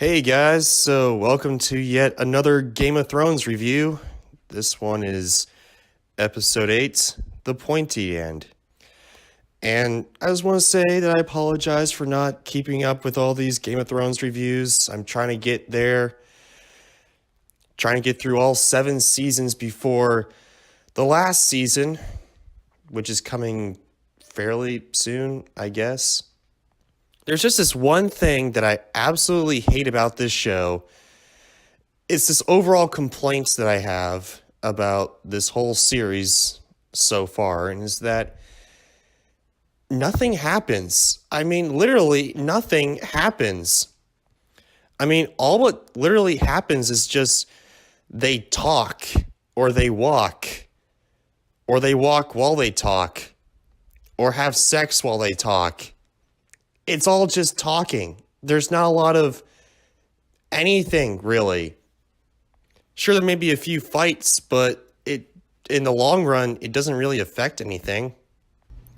Hey guys, so welcome to yet another Game of Thrones review. This one is episode 8, The Pointy End. And I just want to say that I apologize for not keeping up with all these Game of Thrones reviews. I'm trying to get there, trying to get through all 7 seasons before the last season, which is coming fairly soon, I guess. There's just this one thing that I absolutely hate about this show. It's this overall complaints that I have about this whole series so far, and is that nothing happens. I mean, literally, nothing happens. I mean, all what literally happens is just they talk, or they walk while they talk, or have sex while they talk. It's all just talking. There's not a lot of anything, really. Sure, there may be a few fights, but in the long run, it doesn't really affect anything.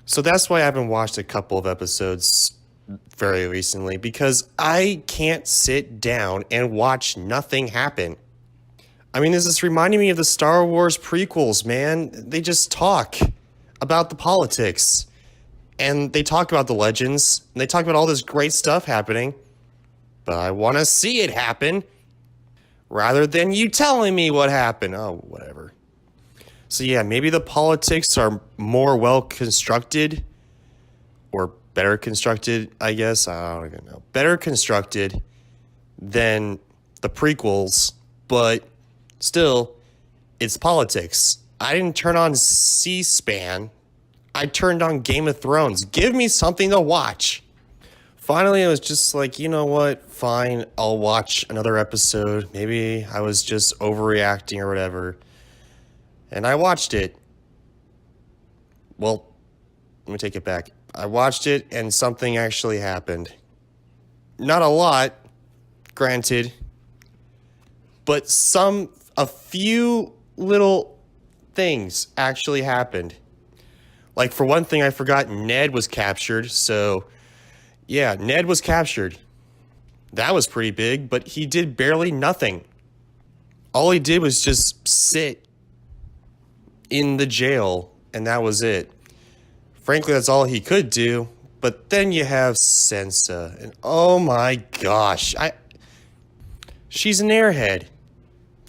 So that's why I haven't watched a couple of episodes very recently, because I can't sit down and watch nothing happen. I mean, this is reminding me of the Star Wars prequels, man. They just talk about the politics. And they talk about the legends, and they talk about all this great stuff happening, but I want to see it happen, rather than you telling me what happened. Oh, whatever. So yeah, maybe the politics are more well constructed, or better constructed, I guess. I don't even know. Better constructed than the prequels, but still, it's politics. I didn't turn on C-SPAN. I turned on Game of Thrones. Give me something to watch. Finally, I was just like, you know what? Fine, I'll watch another episode. Maybe I was just overreacting or whatever. And I watched it. Well, let me take it back. I watched it and something actually happened. Not a lot, granted. But a few little things actually happened. Like, for one thing, I forgot Ned was captured, so, yeah, Ned was captured. That was pretty big, but he did barely nothing. All he did was just sit in the jail, and that was it. Frankly, that's all he could do, but then you have Sansa, and oh my gosh, she's an airhead.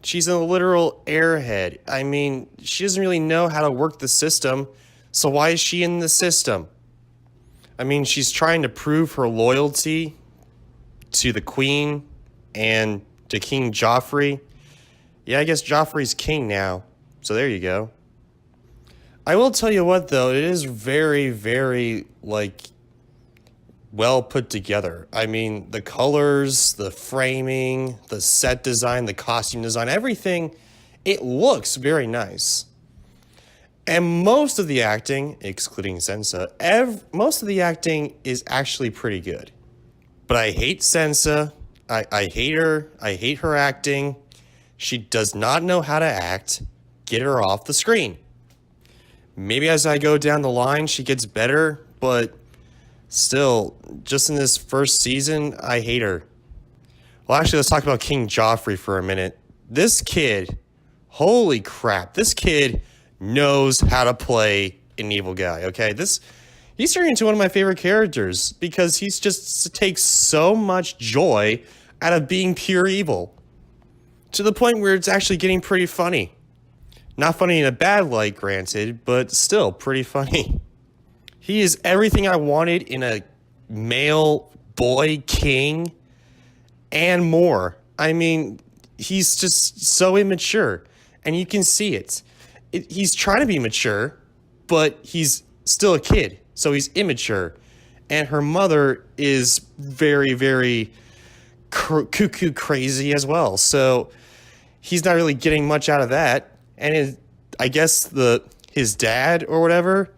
She's a literal airhead. I mean, she doesn't really know how to work the system. So why is she in the system? I mean, she's trying to prove her loyalty to the Queen and to King Joffrey. Yeah, I guess Joffrey's king now. So there you go. I will tell you what, though, it is very, very, well put together. I mean, the colors, the framing, the set design, the costume design, everything, it looks very nice. And most of the acting, excluding Sansa, most of the acting is actually pretty good. But I hate Sansa. I hate her. I hate her acting. She does not know how to act. Get her off the screen. Maybe as I go down the line, she gets better, but still, just in this first season, I hate her. Well, actually, let's talk about King Joffrey for a minute. This kid, holy crap, this kid knows how to play an evil guy, okay? He's turning into one of my favorite characters because he's just takes so much joy out of being pure evil to the point where it's actually getting pretty funny. Not funny in a bad light, granted, but still pretty funny. He is everything I wanted in a male boy king and more. I mean, he's just so immature, and you can see it. He's trying to be mature, but he's still a kid, so he's immature. And her mother is very, very cuckoo crazy as well. So he's not really getting much out of that. And I guess his dad or whatever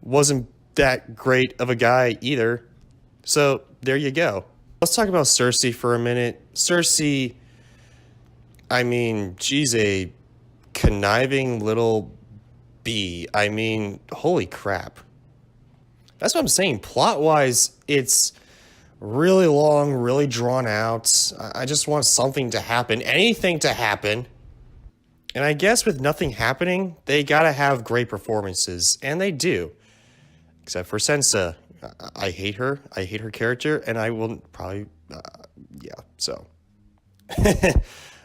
wasn't that great of a guy either. So there you go. Let's talk about Cersei for a minute. Cersei, I mean, she's a conniving little bee. I mean, holy crap. That's what I'm saying. Plot-wise, it's really long, really drawn out. I just want something to happen, anything to happen. And I guess with nothing happening, they gotta have great performances, and they do. Except for Sensa. I hate her. I hate her character, and I will probably, yeah, so.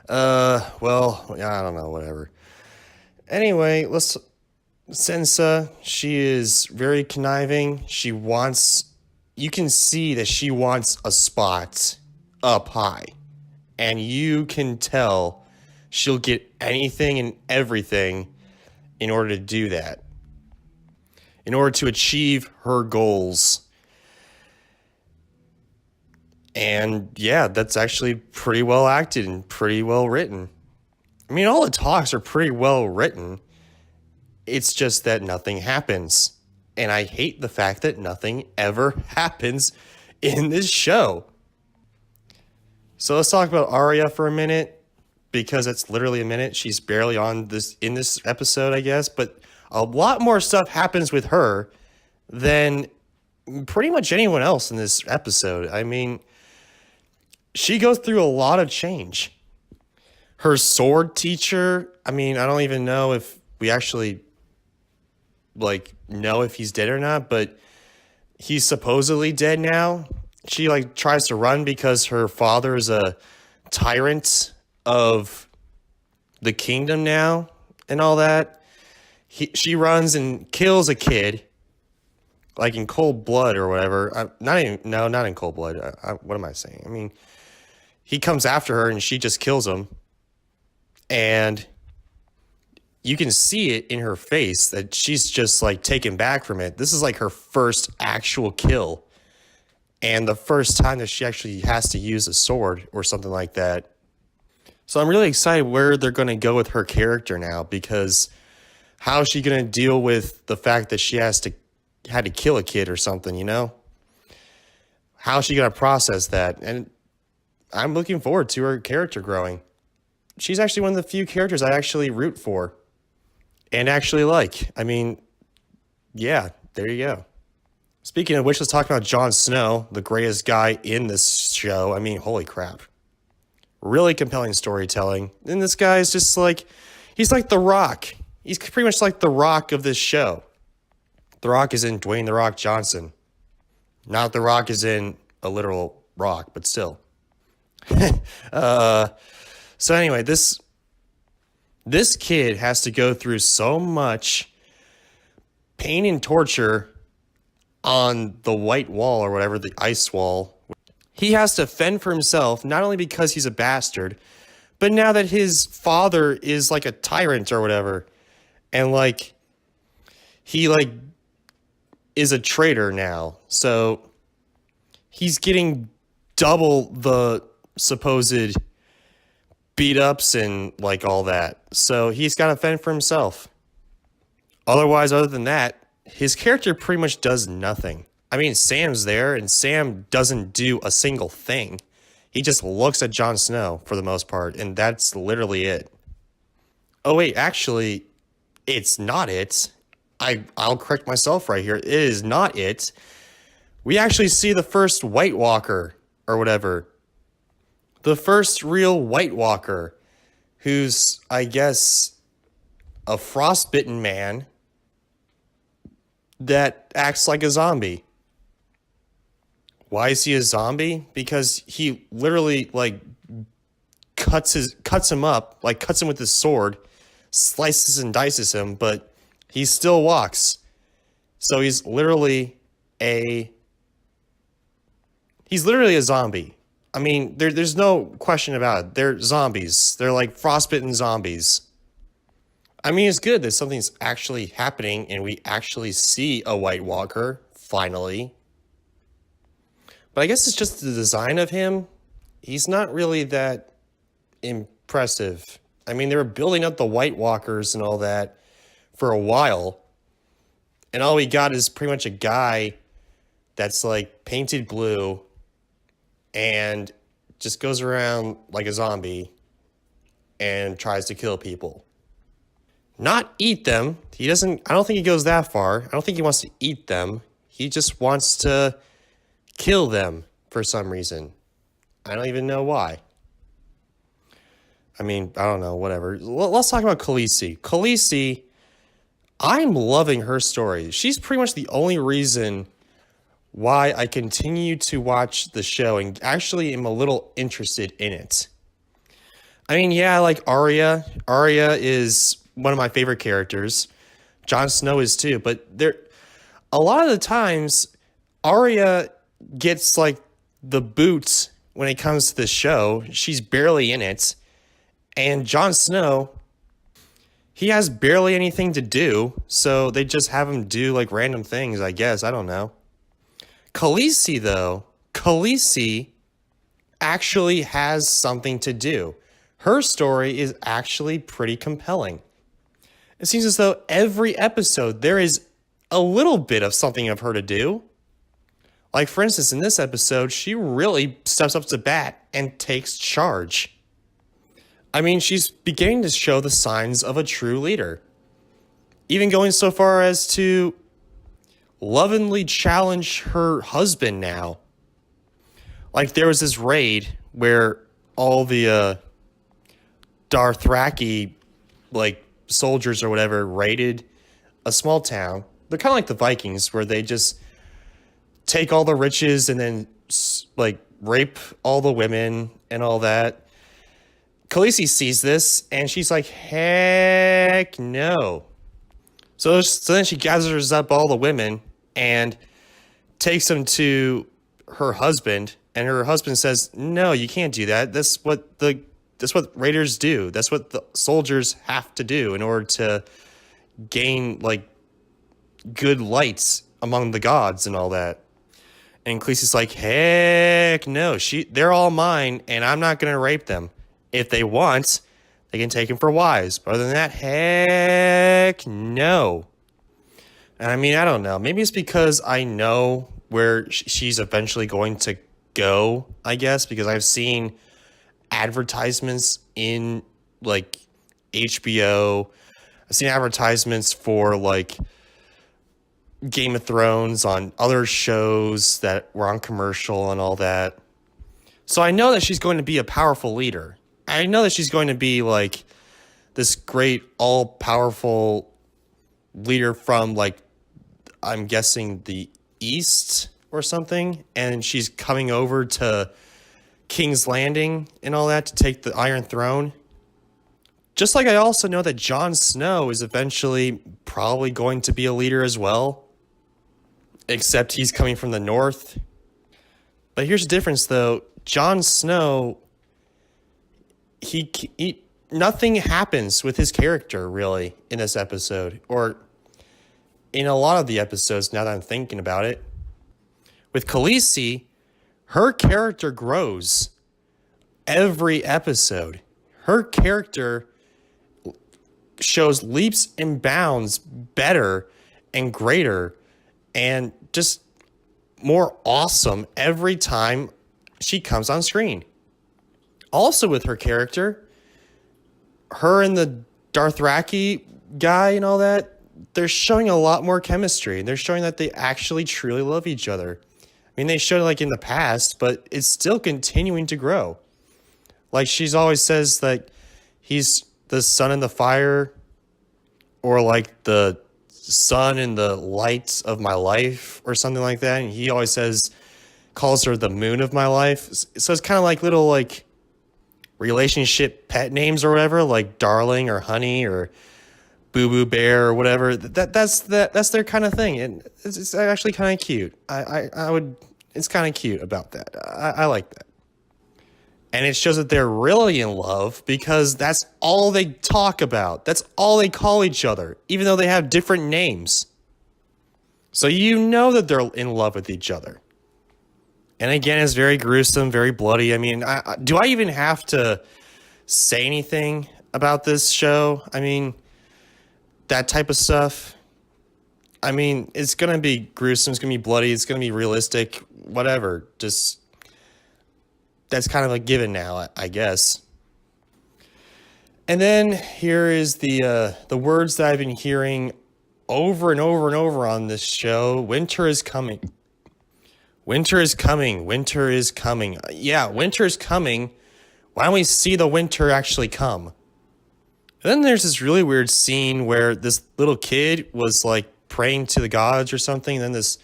Well, I don't know, whatever. Anyway, Sensa, she is very conniving. You can see that she wants a spot up high. And you can tell she'll get anything and everything in order to do that. In order to achieve her goals. And yeah, that's actually pretty well acted and pretty well written. I mean, all the talks are pretty well written. It's just that nothing happens. And I hate the fact that nothing ever happens in this show. So let's talk about Arya for a minute, because it's literally a minute. She's barely in this episode, I guess, but a lot more stuff happens with her than pretty much anyone else in this episode. I mean, she goes through a lot of change. Her sword teacher, I mean, I don't even know if we actually know if he's dead or not, but he's supposedly dead now. She tries to run because her father is a tyrant of the kingdom now and all that. She runs and kills a kid, in cold blood or whatever. Not in cold blood. What am I saying? I mean, he comes after her and she just kills him. And you can see it in her face that she's just taken back from it. This is her first actual kill. And the first time that she actually has to use a sword or something like that. So I'm really excited where they're going to go with her character now, because how is she going to deal with the fact that she had to kill a kid or something, you know? How is she going to process that? And I'm looking forward to her character growing. She's actually one of the few characters I actually root for and actually like. I mean, yeah, there you go. Speaking of which, let's talk about Jon Snow, the greatest guy in this show. I mean, holy crap. Really compelling storytelling. And this guy is just he's like The Rock. He's pretty much like The Rock of this show. The Rock is in Dwayne The Rock Johnson. Not The Rock is in a literal rock, but still. So anyway, this kid has to go through so much pain and torture on the white wall or whatever, the ice wall. He has to fend for himself, not only because he's a bastard, but now that his father is a tyrant or whatever. And he is a traitor now. So he's getting double the supposed beat ups and all that. So he's got to fend for himself. Other than that, his character pretty much does nothing. I mean, Sam's there, and Sam doesn't do a single thing. He just looks at Jon Snow for the most part, and that's literally it. Oh, wait, actually, it's not it. I'll correct myself right here. It is not it. We actually see the first White Walker, or whatever. The first real White Walker, who's, I guess, a frostbitten man that acts like a zombie. Why is he a zombie? Because he literally cuts him up, cuts him with his sword, slices and dices him, but he still walks. So he's literally a zombie. I mean, there's no question about it. They're zombies. They're frostbitten zombies. I mean, it's good that something's actually happening and we actually see a White Walker, finally. But I guess it's just the design of him. He's not really that impressive. I mean, they were building up the White Walkers and all that for a while. And all we got is pretty much a guy that's painted blue and just goes around like a zombie and tries to kill people. Not eat them. I don't think he goes that far. I don't think he wants to eat them. He just wants to kill them for some reason. I don't even know why. I mean, I don't know, whatever. Let's talk about Khaleesi. Khaleesi, I'm loving her story. She's pretty much the only reason why I continue to watch the show and actually am a little interested in it. I mean, yeah, I like Arya. Arya is one of my favorite characters. Jon Snow is too, but a lot of the times Arya gets like the boot when it comes to the show. She's barely in it. And Jon Snow, he has barely anything to do, so they just have him do like random things, I guess. I don't know. Khaleesi, though, Khaleesi actually has something to do. Her story is actually pretty compelling. It seems as though every episode there is a little bit of something of her to do. Like, for instance, in this episode, she really steps up to bat and takes charge. I mean, she's beginning to show the signs of a true leader. Even going so far as to lovingly challenge her husband now. Like, there was this raid where all the Dothraki, like, soldiers or whatever raided a small town. They're kind of like the Vikings, where they just take all the riches and then, like, rape all the women and all that. Khaleesi sees this, and she's like, heck no. So then she gathers up all the women and takes them to her husband, and her husband says, no, you can't do that. That's what raiders do. That's what the soldiers have to do in order to gain, like, good lights among the gods and all that. And Khaleesi's like, heck no. They're all mine, and I'm not going to rape them. If they want, they can take them for wives. But other than that, heck no. And I mean, I don't know. Maybe it's because I know where she's eventually going to go, I guess, because I've seen advertisements in, like, HBO. I've seen advertisements for, like, Game of Thrones on other shows that were on commercial and all that. So I know that she's going to be a powerful leader. I know that she's going to be, like, this great, all-powerful leader from, like, I'm guessing the East or something. And she's coming over to King's Landing and all that to take the Iron Throne. Just like I also know that Jon Snow is eventually probably going to be a leader as well. Except he's coming from the North. But here's the difference, though. Jon Snow, he nothing happens with his character, really, in this episode. Or in a lot of the episodes, now that I'm thinking about it. With Khaleesi, her character grows every episode. Her character shows leaps and bounds better and greater and just more awesome every time she comes on screen. Also with her character, her and the Dothraki guy and all that, they're showing a lot more chemistry. They're showing that they actually truly love each other. I mean, they showed it like in the past, but it's still continuing to grow. Like, she's always says that he's the sun in the fire, or like the sun in the light of my life, or something like that. And he always calls her the moon of my life. So it's kind of like little, like, relationship pet names or whatever, like darling or honey or boo boo bear or whatever. That's their kind of thing, and it's actually kind of cute. It's kind of cute about that. I like that. And it shows that they're really in love because that's all they talk about. That's all they call each other, even though they have different names. So you know that they're in love with each other. And again, it's very gruesome, very bloody. I mean, do I even have to say anything about this show? I mean, that type of stuff. I mean, it's going to be gruesome. It's going to be bloody. It's going to be realistic. Whatever. Just, that's kind of a given now, I guess. And then here is the words that I've been hearing over and over and over on this show. Winter is coming. Winter is coming. Winter is coming. Yeah, winter is coming. Why don't we see the winter actually come? And then there's this really weird scene where this little kid was like praying to the gods or something. And then this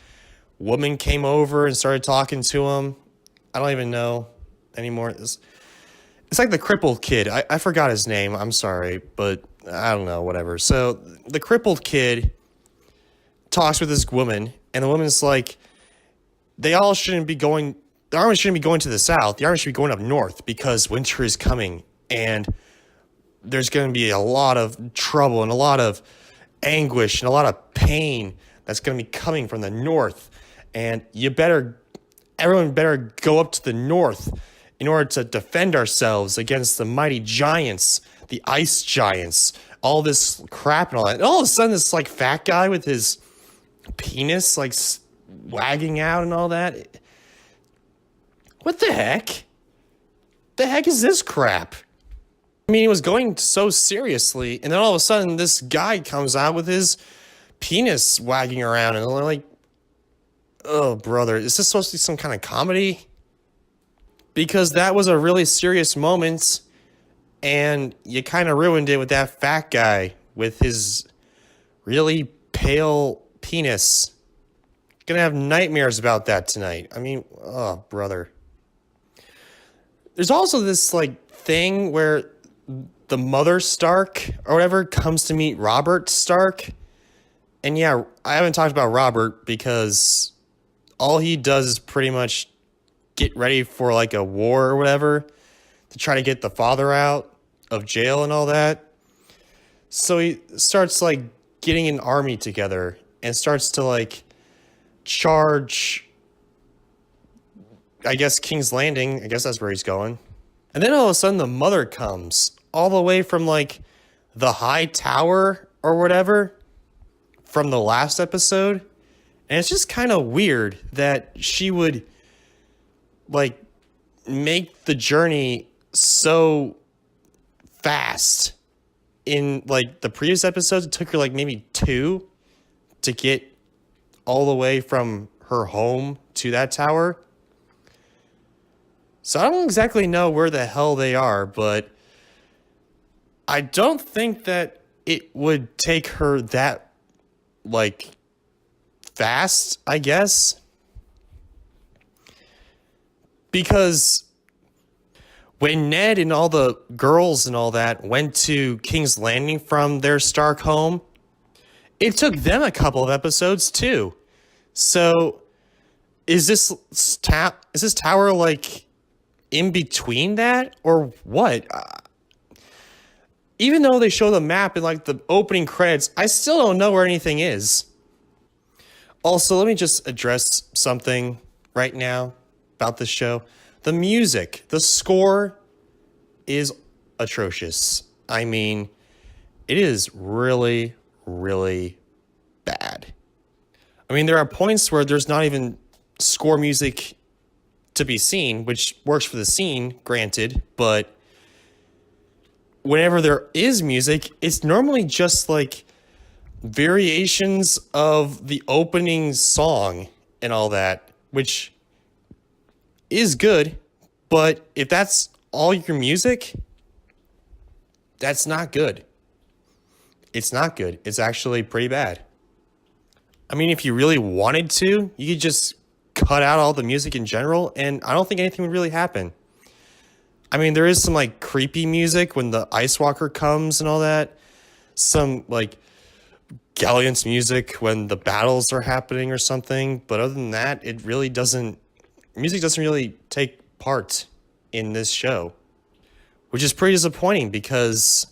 woman came over and started talking to him. I don't even know anymore. It's like the crippled kid. I forgot his name. I'm sorry, but I don't know, whatever. So the crippled kid talks with this woman, and the woman's like, the army shouldn't be going to the south. The army should be going up north because winter is coming, and there's going to be a lot of trouble and a lot of anguish and a lot of pain that's going to be coming from the north. And everyone better go up to the north in order to defend ourselves against the mighty giants, the ice giants, all this crap and all that. And all of a sudden, this like fat guy with his penis like wagging out and all that. What the heck? The heck is this crap? I mean, he was going so seriously, and then all of a sudden, this guy comes out with his penis wagging around, and they're like, oh, brother, is this supposed to be some kind of comedy? Because that was a really serious moment, and you kind of ruined it with that fat guy with his really pale penis. Gonna have nightmares about that tonight. I mean, oh, brother. There's also this, like, thing where the mother Stark, or whatever, comes to meet Robert Stark. And yeah, I haven't talked about Robert because all he does is pretty much get ready for like a war or whatever to try to get the father out of jail and all that. So he starts like getting an army together and starts to like charge, I guess, King's Landing. I guess that's where he's going. And then all of a sudden the mother comes all the way from like the high tower or whatever from the last episode. And it's just kind of weird that she would like make the journey so fast. In like the previous episodes, it took her like maybe 2 to get all the way from her home to that tower. So I don't exactly know where the hell they are, but I don't think that it would take her that like fast, I guess. Because when Ned and all the girls and all that went to King's Landing from their Stark home, it took them a couple of episodes too. So is this tower like in between that or what? Even though they show the map in like the opening credits, I still don't know where anything is. Also, let me just address something right now about this show. The music, the score is atrocious. I mean, it is really, really bad. I mean, there are points where there's not even score music to be seen, which works for the scene, granted, but whenever there is music, it's normally just like variations of the opening song and all that, which is good, but if that's all your music, that's not good. It's not good. It's actually pretty bad. I mean, if you really wanted to, you could just cut out all the music in general, and I don't think anything would really happen. I mean, there is some like creepy music when the Ice Walker comes and all that. Some like Galleon's music when the battles are happening or something. But other than that, music doesn't really take part in this show, which is pretty disappointing because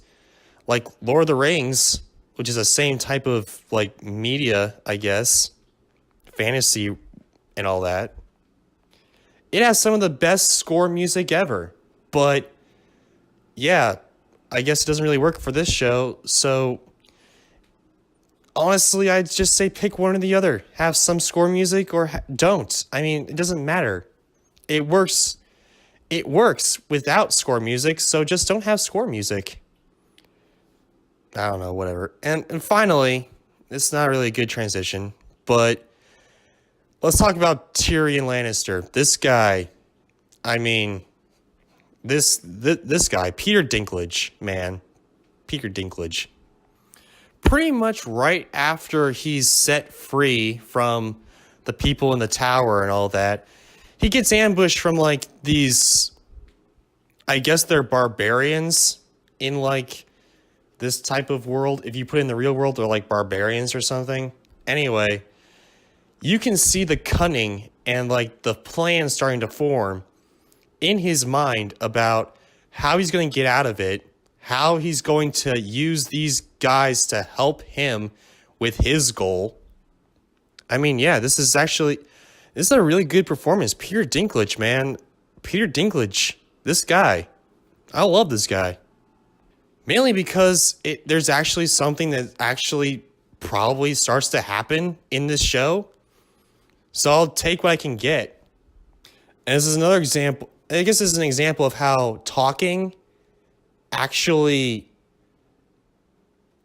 like Lord of the Rings, which is the same type of like media, I guess, fantasy and all that, it has some of the best score music ever. But yeah, I guess it doesn't really work for this show. So honestly, I'd just say pick one or the other. Have some score music or don't. I mean, it doesn't matter. It works. It works without score music, so just don't have score music. I don't know, whatever. And finally, it's not really a good transition, but Let's talk about Tyrion Lannister. This guy, I mean, this guy, Peter Dinklage, man. Peter Dinklage. Pretty much right after he's set free from the people in the tower and all that, he gets ambushed from like these, I guess they're barbarians in like this type of world. If you put it in the real world, they're like barbarians or something. Anyway, you can see the cunning and like the plan starting to form in his mind about how he's going to get out of it, how he's going to use these guys to help him with his goal. I mean, yeah, this is a really good performance. Peter Dinklage, man. Peter Dinklage, this guy. I love this guy. Mainly because there's actually something that actually probably starts to happen in this show. So I'll take what I can get. And this is another example. I guess this is an example of how talking actually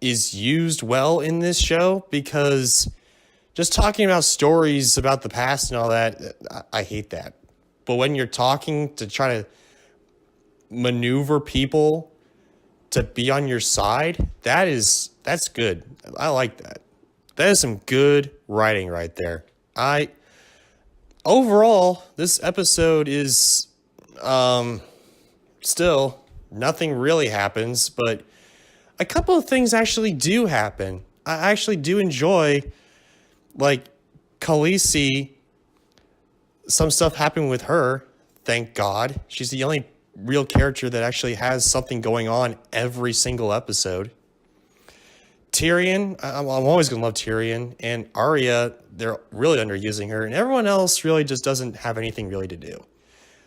is used well in this show, because just talking about stories about the past and all that, I hate that. But when you're talking to try to maneuver people to be on your side, that's good. I like that. That is some good writing right there. Overall, this episode is still nothing really happens, but a couple of things actually do happen. I actually do enjoy, like, Khaleesi, some stuff happened with her, thank God. She's the only real character that actually has something going on every single episode. Tyrion, I'm always going to love Tyrion. And Arya, they're really underusing her. And everyone else really just doesn't have anything really to do.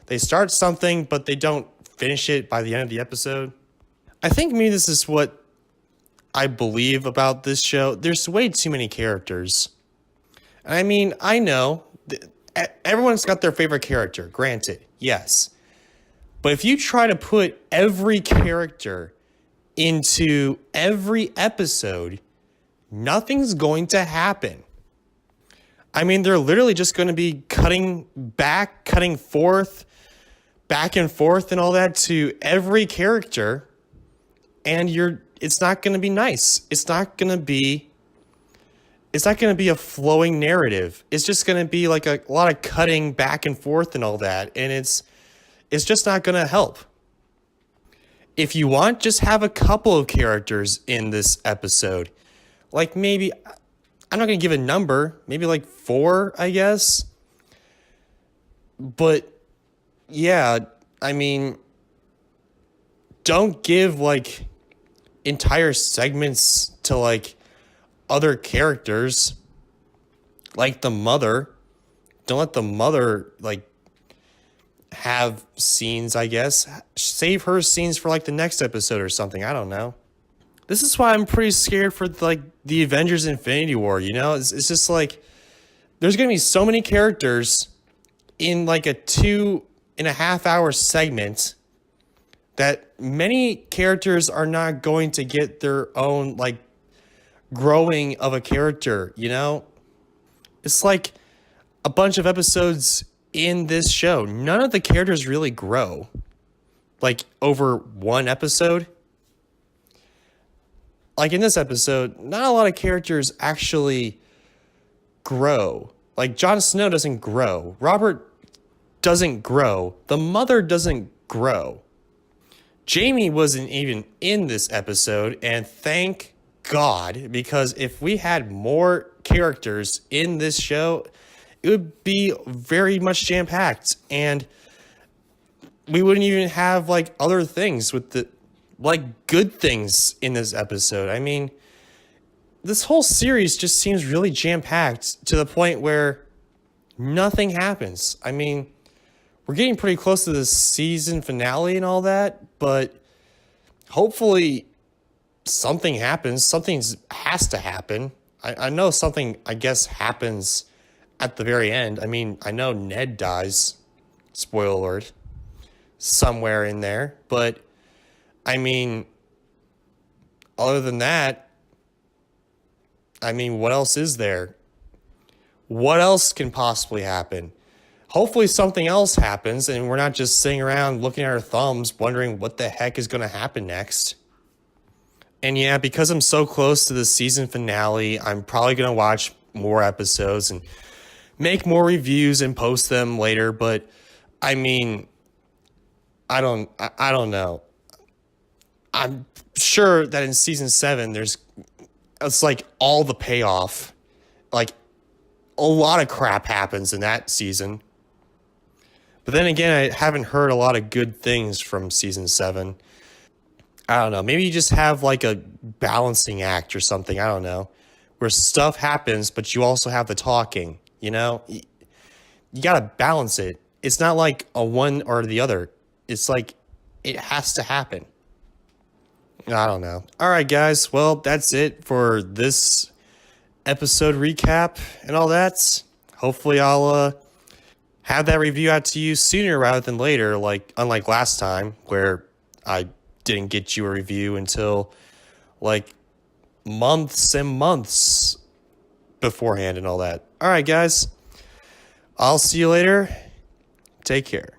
They start something, but they don't finish it by the end of the episode. I think maybe this is what I believe about this show. There's way too many characters. I mean, I know everyone's got their favorite character, granted, yes. But if you try to put every character into every episode, nothing's going to happen. I mean, they're literally just going to be cutting forth, back and forth and all that to every character, and it's not going to be nice. It's not going to be a flowing narrative. It's just going to be like a lot of cutting back and forth and all that, and it's just not going to help. If you want, just have a couple of characters in this episode. Like maybe, I'm not going to give a number, maybe like 4, I guess. But yeah, I mean, don't give like entire segments to like other characters, like the mother. Don't let the mother like have scenes, I guess. Save her scenes for like the next episode or something. I don't know. This is why I'm pretty scared for like the Avengers Infinity War, you know? It's just like there's going to be so many characters in like a 2.5 hour segment that many characters are not going to get their own like growing of a character, you know? It's like a bunch of episodes in this show. None of the characters really grow like over one episode. Like in this episode, not a lot of characters actually grow. Like Jon Snow doesn't grow. Robert doesn't grow. The mother doesn't grow. Jaime wasn't even in this episode, and thank God, because if we had more characters in this show, it would be very much jam-packed, and we wouldn't even have like other things with the like good things in this episode. I mean, this whole series just seems really jam-packed to the point where nothing happens. I mean, we're getting pretty close to the season finale and all that, but hopefully something happens. Something has to happen. I know something, I guess, happens at the very end. I mean, I know Ned dies, spoiler alert, somewhere in there. But, I mean, other than that, I mean, what else is there? What else can possibly happen? Hopefully something else happens and we're not just sitting around looking at our thumbs wondering what the heck is going to happen next. And yeah, because I'm so close to the season finale, I'm probably going to watch more episodes and make more reviews and post them later. But I mean, I don't know. I'm sure that in season 7, it's like all the payoff. Like a lot of crap happens in that season. But then again, I haven't heard a lot of good things from season 7. I don't know. Maybe you just have like a balancing act or something. I don't know. Where stuff happens, but you also have the talking. You got to balance it. It's not like a one or the other. It's like it has to happen. I don't know. All right, guys. Well, that's it for this episode recap and all that. Hopefully, I'll have that review out to you sooner rather than later, like unlike last time where I didn't get you a review until like months and months beforehand and all that. All right, guys. I'll see you later. Take care.